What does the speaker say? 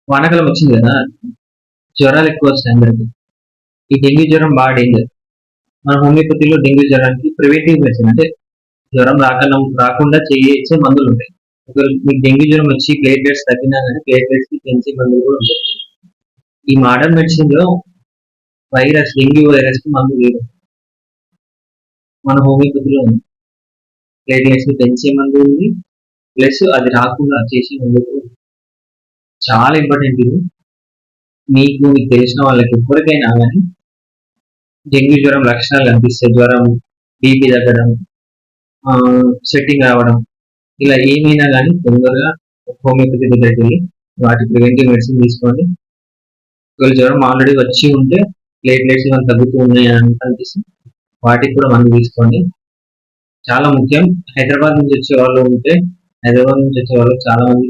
వానాకాలం వచ్చింది కదా, జ్వరాలు ఎక్కువ వస్తాయి అందరికి. ఈ డెంగ్యూ జ్వరం బాగా డేంజర్. మన హోమియోపతిలో డెంగ్యూ జ్వరానికి ప్రివెంటివ్ మెడిసిన్ అంటే జ్వరం రాకుండా చేసే మందులు ఉంటాయి. ఒకవేళ మీకు డెంగ్యూ జ్వరం వచ్చి ప్లేట్లెట్స్ తగ్గినా కానీ ప్లేట్లెట్స్ కి పెంచే మందులు కూడా ఉంటాయి. ఈ మోడర్న్ మెడిసిన్ లో డెంగ్యూ వైరస్ కి మందు లేదు. మన హోమియోపతిలో ఉంది. ప్లేట్లెట్స్ ని పెంచే మందు ఉంది, ప్లస్ అది రాకుండా చేసే మందు కూడా ఉంది. చాలా ఇంపార్టెంట్ ఇది. మీకు తెలిసిన వాళ్ళకి ఎవరికైనా కానీ డెంగ్యూ జ్వరం లక్షణాలు కనిపిస్తే, జ్వరం, బీపీ తగ్గడం, స్వెట్టింగ్ రావడం, ఇలా ఏమైనా కానీ తొందరగా హోమియోపతి దగ్గరికి వెళ్ళి వాటి ప్రివెంటివ్ మెడిసిన్ తీసుకోండి. ఒకవేళ జ్వరం ఆల్రెడీ వచ్చి ఉంటే ప్లేట్లెట్స్ ఏమైనా తగ్గుతూ ఉన్నాయని అనిపిస్తే వాటికి కూడా మందు తీసుకోండి. చాలా ముఖ్యం. హైదరాబాద్ నుంచి వచ్చే వాళ్ళు ఉంటే హైదరాబాద్ నుంచి వచ్చే వాళ్ళు చాలా మంది